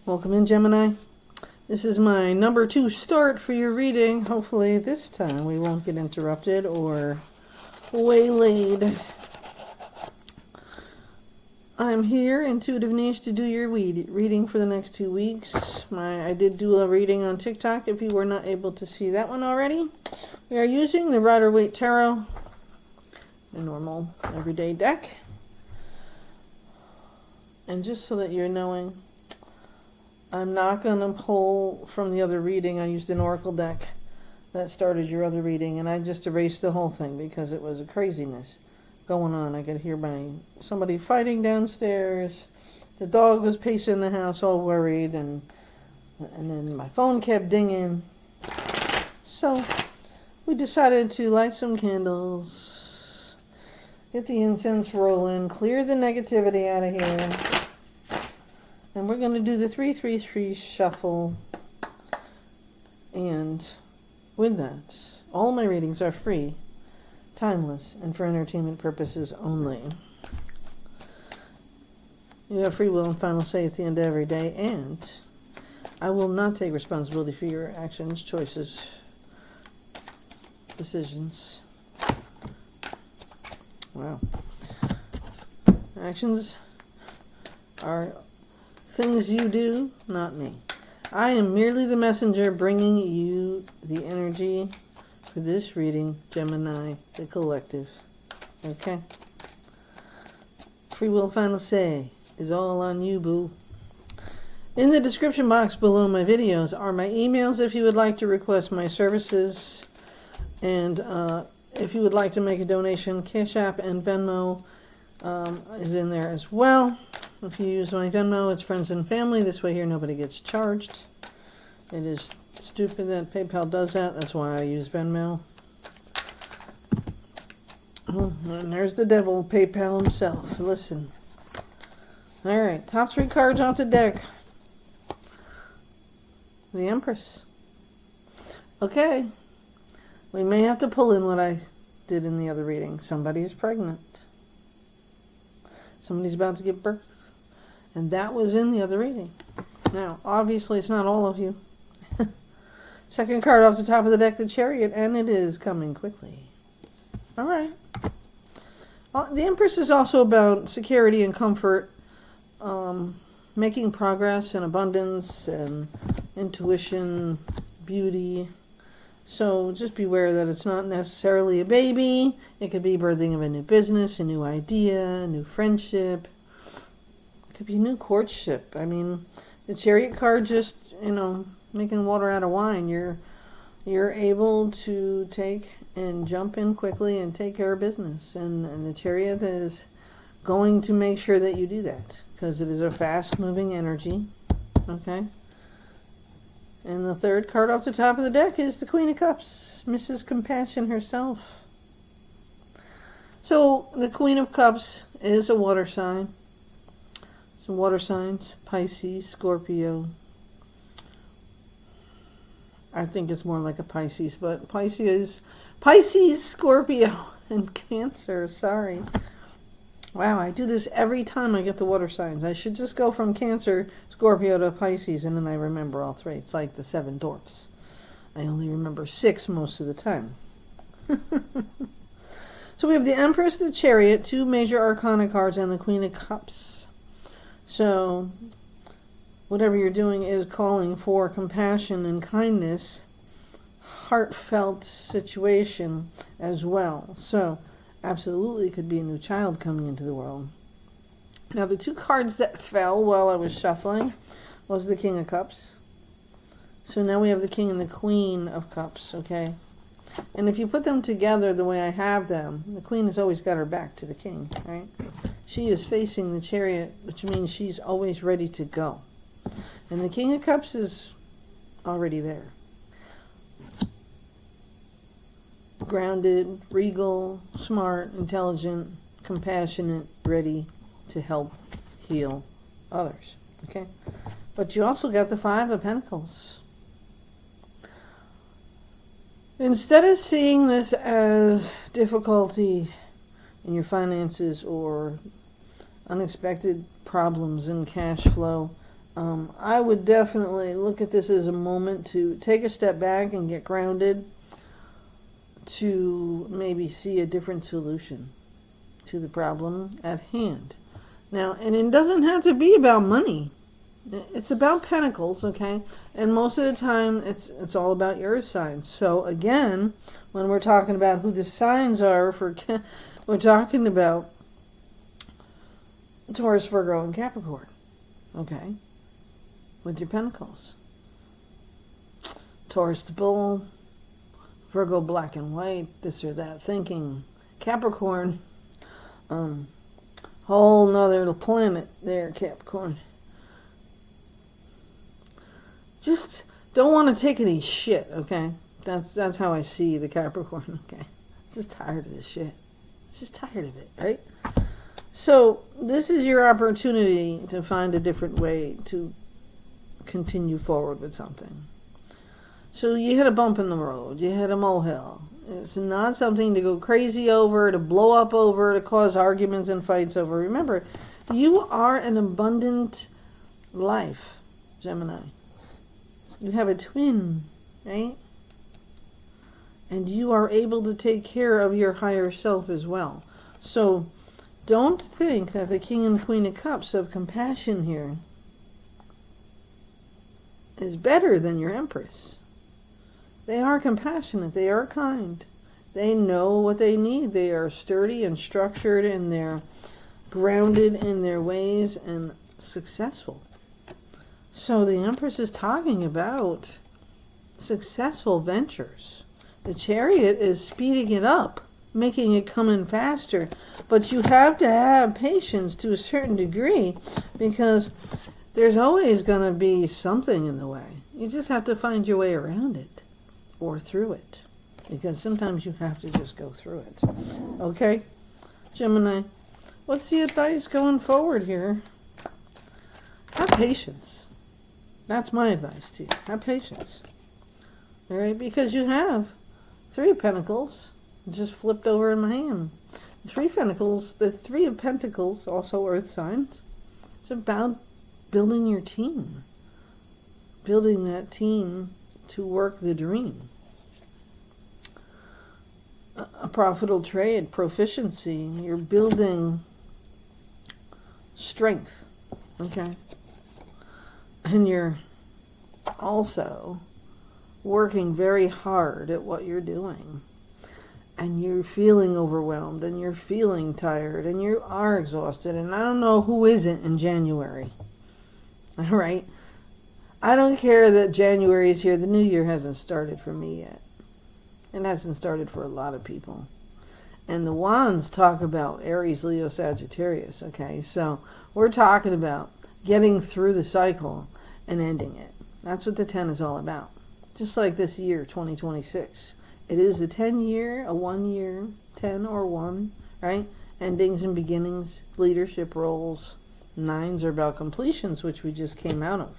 Welcome in, Gemini. This is my number 2 start for your reading. Hopefully this time we won't get interrupted or waylaid. I'm here, Intuitive Niche, to do your reading for the next 2 weeks. I did do a reading on TikTok if you were not able to see that one already. We are using the Rider-Waite Tarot, a normal everyday deck. And just so that you're knowing, I'm not going to pull from the other reading. I used an oracle deck that started your other reading, and I just erased the whole thing because it was a craziness going on. I could hear somebody fighting downstairs. The dog was pacing the house all worried, and then my phone kept dinging. So we decided to light some candles, get the incense rolling, clear the negativity out of here. And we're going to do the 333 shuffle. And with that, all my readings are free, timeless, and for entertainment purposes only. You have free will and final say at the end of every day, and I will not take responsibility for your actions, choices, decisions. Wow. Actions are things you do, not me. I am merely the messenger bringing you the energy for this reading, Gemini, the collective. Okay? Free will final say is all on you, boo. In the description box below my videos are my emails if you would like to request my services. And if you would like to make a donation, Cash App and Venmo is in there as well. If you use my Venmo, it's friends and family. This way here, nobody gets charged. It is stupid that PayPal does that. That's why I use Venmo. And there's the devil, PayPal himself. Listen. All right, top 3 cards off the deck. The Empress. Okay. We may have to pull in what I did in the other reading. Somebody is pregnant. Somebody's about to give birth. And that was in the other reading. Now, obviously, it's not all of you. Second card off the top of the deck, the Chariot, and it is coming quickly. All right. The Empress is also about security and comfort, making progress and abundance and intuition, beauty. So just beware that it's not necessarily a baby. It could be birthing of a new business, a new idea, a new friendship. It could be a new courtship. I mean, the Chariot card just, making water out of wine. You're able to take and jump in quickly and take care of business. And the Chariot is going to make sure that you do that because it is a fast-moving energy. Okay? And the third card off the top of the deck is the Queen of Cups, Mrs. Compassion herself. So the Queen of Cups is a water sign. Some water signs, Pisces, Scorpio. I think it's more like a Pisces, but Pisces, Scorpio, and Cancer. Sorry. Wow, I do this every time I get the water signs. I should just go from Cancer, Scorpio to Pisces, and then I remember all 3. It's like the 7 dwarfs. I only remember 6 most of the time. So we have the Empress, the Chariot, 2 major arcana cards, and the Queen of Cups. So whatever you're doing is calling for compassion and kindness, heartfelt situation as well. So absolutely could be a new child coming into the world. Now the 2 cards that fell while I was shuffling was the King of Cups. So now we have the King and the Queen of Cups, okay? And if you put them together the way I have them, the Queen has always got her back to the King, right? She is facing the Chariot, which means she's always ready to go. And the King of Cups is already there. Grounded, regal, smart, intelligent, compassionate, ready to help heal others. Okay? But you also got the 5 of Pentacles. Instead of seeing this as difficulty in your finances or unexpected problems in cash flow, I would definitely look at this as a moment to take a step back and get grounded, to maybe see a different solution to the problem at hand. Now, and it doesn't have to be about money. It's about pentacles, okay? And most of the time, it's all about your signs. So again, when we're talking about who the signs are for, we're talking about Taurus, Virgo, and Capricorn, okay? With your pentacles. Taurus the bull, Virgo black and white, this or that thinking. Capricorn, whole nother planet there, Capricorn. Just don't want to take any shit, okay? That's how I see the Capricorn, okay? Just tired of this shit. Just tired of it, right? So this is your opportunity to find a different way to continue forward with something. So you hit a bump in the road, you hit a molehill. It's not something to go crazy over, to blow up over, to cause arguments and fights over. Remember, you are an abundant life, Gemini. You have a twin, right? And you are able to take care of your higher self as well. So don't think that the King and Queen of Cups of compassion here is better than your Empress. They are compassionate. They are kind. They know what they need. They are sturdy and structured, and they're grounded in their ways and successful. So the Empress is talking about successful ventures. The Chariot is speeding it up, making it come in faster. But you have to have patience to a certain degree, because there's always going to be something in the way. You just have to find your way around it or through it, because sometimes you have to just go through it. Okay, Gemini, what's the advice going forward here? Have patience. That's my advice to you. Have patience. All right, because you have 3 of Pentacles just flipped over in my hand. 3 Pentacles, the 3 of Pentacles, also earth signs. It's about building your team. Building that team to work the dream. A profitable trade, proficiency. You're building strength. Okay? And you're also working very hard at what you're doing. And you're feeling overwhelmed, and you're feeling tired, and you are exhausted. And I don't know who isn't in January. All right? I don't care that January is here. The new year hasn't started for me yet. It hasn't started for a lot of people. And the wands talk about Aries, Leo, Sagittarius. Okay? So we're talking about getting through the cycle and ending it. That's what the 10 is all about. Just like this year, 2026. It is a 10-year, a 1-year, 10 or 1, right? Endings and beginnings, leadership roles. 9s are about completions, which we just came out of.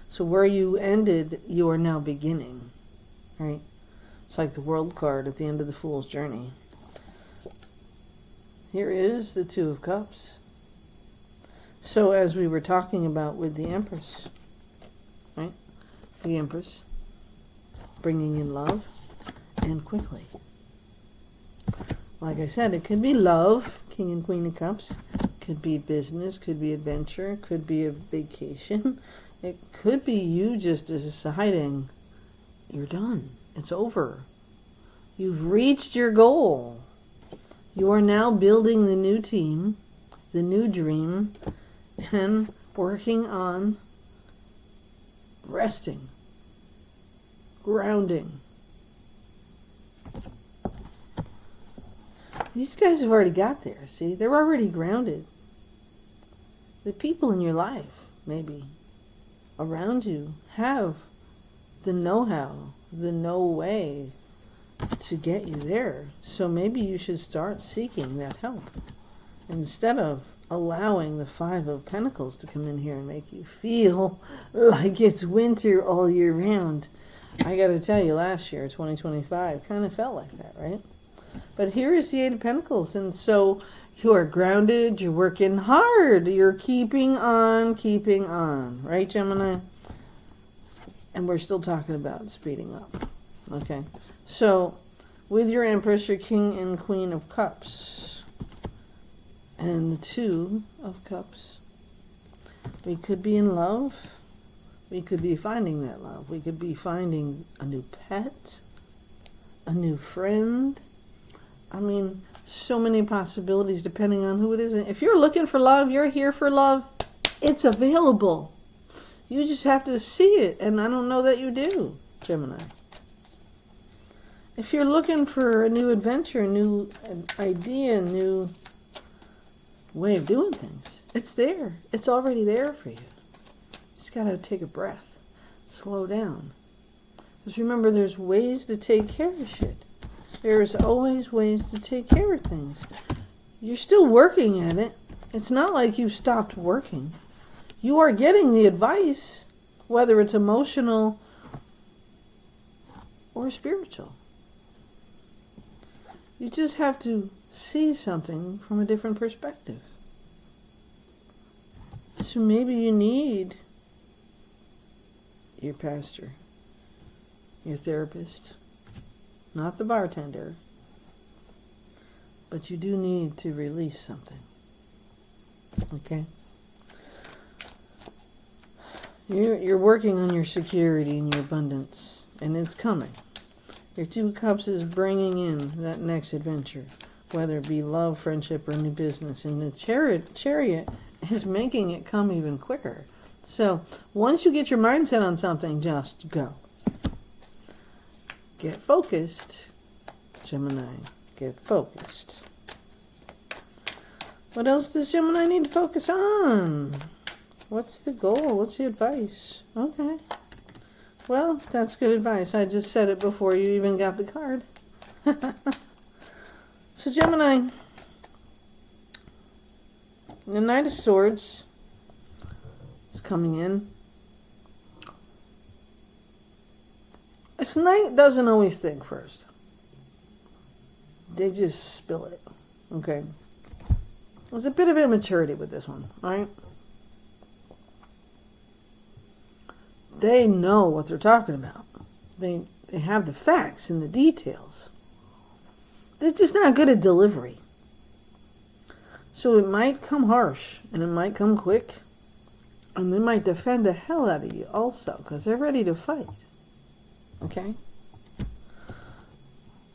So where you ended, you are now beginning, right? It's like the World card at the end of the Fool's Journey. Here is the 2 of Cups. So as we were talking about with the Empress, right? The Empress bringing in love and quickly. Like I said, it could be love, King and Queen of Cups. Could be business, could be adventure, could be a vacation. It could be you just deciding you're done. It's over. You've reached your goal. You are now building the new team, the new dream, and working on resting, grounding. These guys have already got there, see? They're already grounded. The people in your life, maybe, around you, have the know-how, the way to get you there. So maybe you should start seeking that help instead of allowing the 5 of Pentacles to come in here and make you feel like it's winter all year round. I got to tell you, last year, 2025, kind of felt like that, right? But here is the 8 of Pentacles, and so You are grounded. You're working hard. You're keeping on. Right, Gemini? And we're still talking about speeding up. Okay. So, with your Empress, your King and Queen of Cups. And the Two of Cups. We could be in love. We could be finding that love. We could be finding a new pet. A new friend. I mean, so many possibilities depending on who it is. And if you're looking for love, you're here for love, it's available. You just have to see it, and I don't know that you do, Gemini. If you're looking for a new adventure, a new idea, a new way of doing things, it's there. It's already there for you. Just got to take a breath. Slow down. Because remember, there's ways to take care of shit. There's always ways to take care of things. You're still working at it. It's not like you've stopped working. You are getting the advice, whether it's emotional or spiritual. You just have to see something from a different perspective. So maybe you need your pastor, your therapist, not the bartender, but you do need to release something. Okay? You're working on your security and your abundance, and it's coming. Your Two of Cups is bringing in that next adventure, whether it be love, friendship, or new business. And the chariot is making it come even quicker. So once you get your mindset on something, just go. Get focused, Gemini. Get focused. What else does Gemini need to focus on? What's the goal? What's the advice? Okay. Well, that's good advice. I just said it before you even got the card. So Gemini, the Knight of Swords is coming in. This knight doesn't always think first. They just spill it. Okay. There's a bit of immaturity with this one, all right? They know what they're talking about. They have the facts and the details. They're just not good at delivery. So it might come harsh, and it might come quick, and they might defend the hell out of you also, because they're ready to fight. Okay?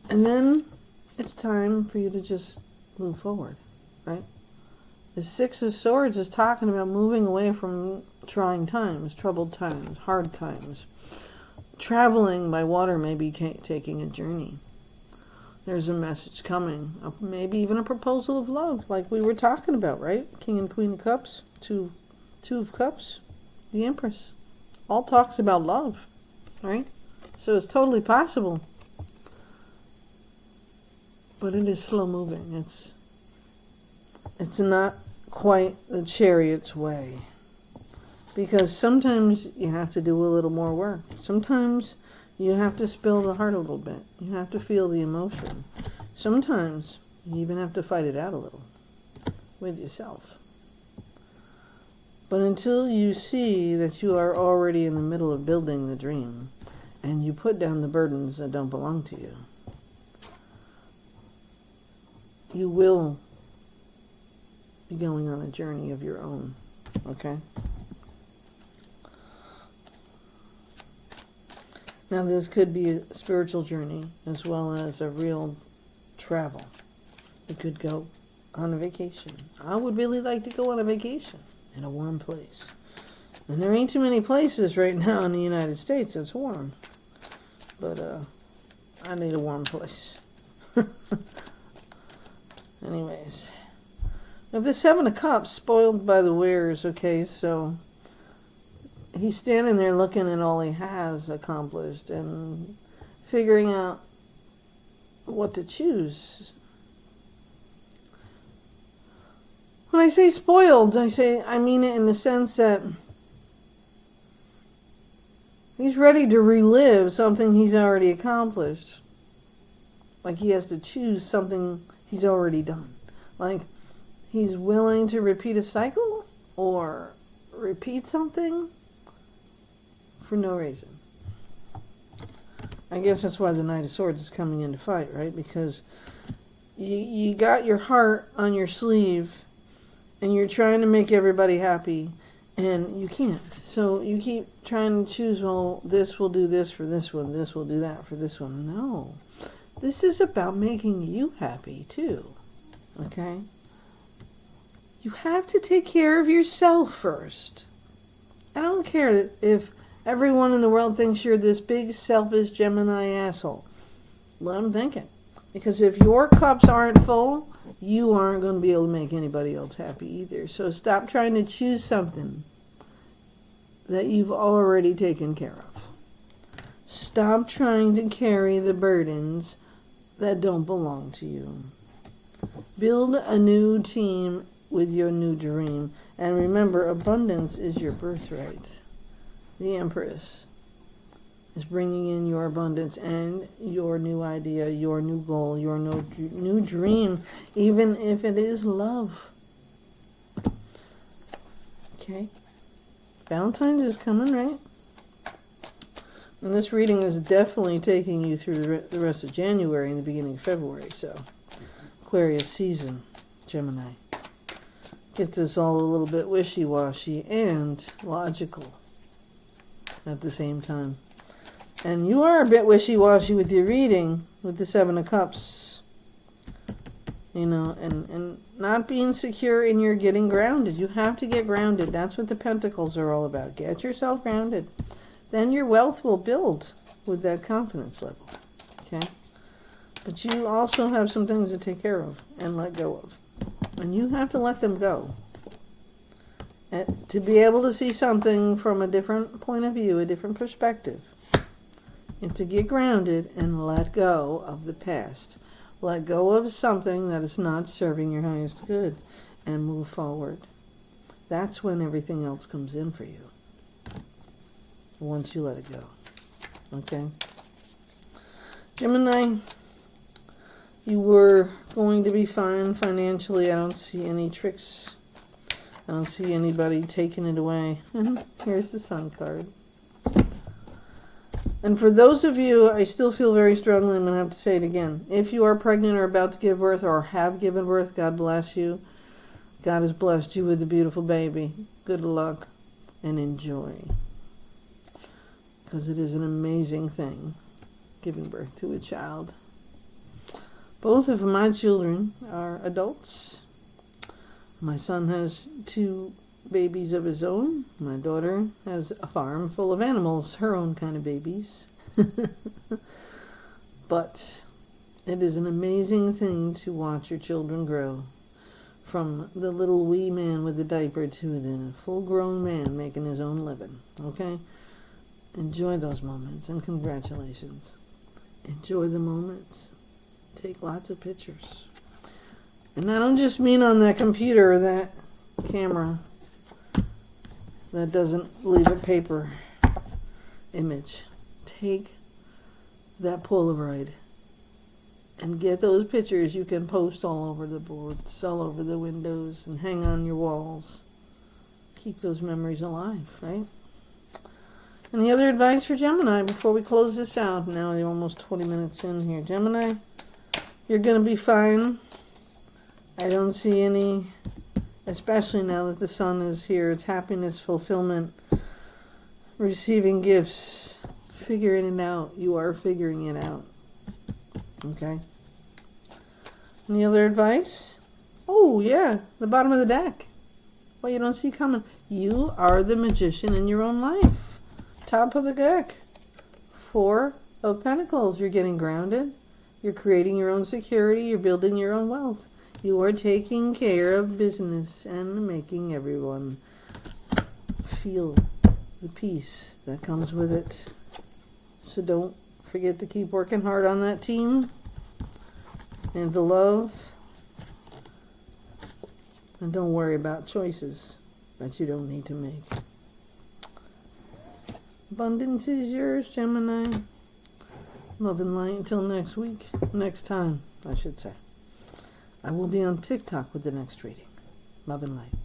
And then it's time for you to just move forward, right? The Six of Swords is talking about moving away from trying times, troubled times, hard times. Traveling by water, maybe taking a journey. There's a message coming, maybe even a proposal of love, like we were talking about, right? King and Queen of Cups, two of Cups, the Empress. All talks about love, right? So it's totally possible. But it is slow moving. It's not quite the Chariot's way. Because sometimes you have to do a little more work. Sometimes you have to spill the heart a little bit. You have to feel the emotion. Sometimes you even have to fight it out a little with yourself. But until you see that you are already in the middle of building the dream and you put down the burdens that don't belong to you, you will be going on a journey of your own. Okay? Now, this could be a spiritual journey as well as a real travel. You could go on a vacation. I would really like to go on a vacation in a warm place. And there ain't too many places right now in the United States that's warm. But I need a warm place. Anyways. If the Seven of Cups, spoiled by the wares, okay, so he's standing there looking at all he has accomplished and figuring out what to choose. When I say spoiled, I mean it in the sense that he's ready to relive something he's already accomplished. Like he has to choose something he's already done. Like He's willing to repeat a cycle or repeat something for no reason. I guess that's why the Knight of Swords is coming into fight, right? Because you got your heart on your sleeve and you're trying to make everybody happy and you can't. So you keep trying to choose, well, this will do this for this one, this will do that for this one. No. This is about making you happy too. Okay? You have to take care of yourself first. I don't care if everyone in the world thinks you're this big, selfish Gemini asshole. Let them think it. Because if your cups aren't full, you aren't going to be able to make anybody else happy either. So stop trying to choose something that you've already taken care of. Stop trying to carry the burdens that don't belong to you. Build a new team with your new dream. And remember, abundance is your birthright. The Empress is bringing in your abundance and your new idea, your new goal, your new dream, even if it is love. Okay? Valentine's is coming, right? And this reading is definitely taking you through the rest of January and the beginning of February. So, Aquarius season, Gemini. Gets us all a little bit wishy-washy and logical at the same time. And you are a bit wishy-washy with your reading with the Seven of Cups. You know, and not being secure in your getting grounded. You have to get grounded. That's what the Pentacles are all about. Get yourself grounded. Then your wealth will build with that confidence level. Okay? But you also have some things to take care of and let go of. And you have to let them go. And to be able to see something from a different point of view, a different perspective. And to get grounded and let go of the past. Let go of something that is not serving your highest good and move forward. That's when everything else comes in for you. Once you let it go. Okay? Gemini, you were going to be fine financially. I don't see any tricks. I don't see anybody taking it away. Here's the Sun card. And for those of you, I still feel very strongly, I'm going to have to say it again. If you are pregnant or about to give birth or have given birth, God bless you. God has blessed you with a beautiful baby. Good luck and enjoy. Because it is an amazing thing, giving birth to a child. Both of my children are adults. My son has 2 babies of his own. My daughter has a farm full of animals, her own kind of babies. But it is an amazing thing to watch your children grow. From the little wee man with the diaper to the full-grown man making his own living. Okay? Enjoy those moments and congratulations. Enjoy the moments. Take lots of pictures. And I don't just mean on that computer or that camera that doesn't leave a paper image. Take that Polaroid and get those pictures you can post all over the boards, all over the windows, and hang on your walls. Keep those memories alive, right? Any other advice for Gemini before we close this out? Now we're almost 20 minutes in here. Gemini, you're going to be fine. I don't see any, especially now that the sun is here. It's happiness, fulfillment, receiving gifts, figuring it out. You are figuring it out. Okay? Any other advice? Oh, yeah, the bottom of the deck. What you don't see coming. You are the magician in your own life. Top of the deck. 4 of Pentacles. You're getting grounded. You're creating your own security. You're building your own wealth. You are taking care of business and making everyone feel the peace that comes with it. So don't forget to keep working hard on that team and the love. And don't worry about choices that you don't need to make. Abundance is yours, Gemini. Love and light until next week. Next time, I should say. I will be on TikTok with the next reading. Love and light.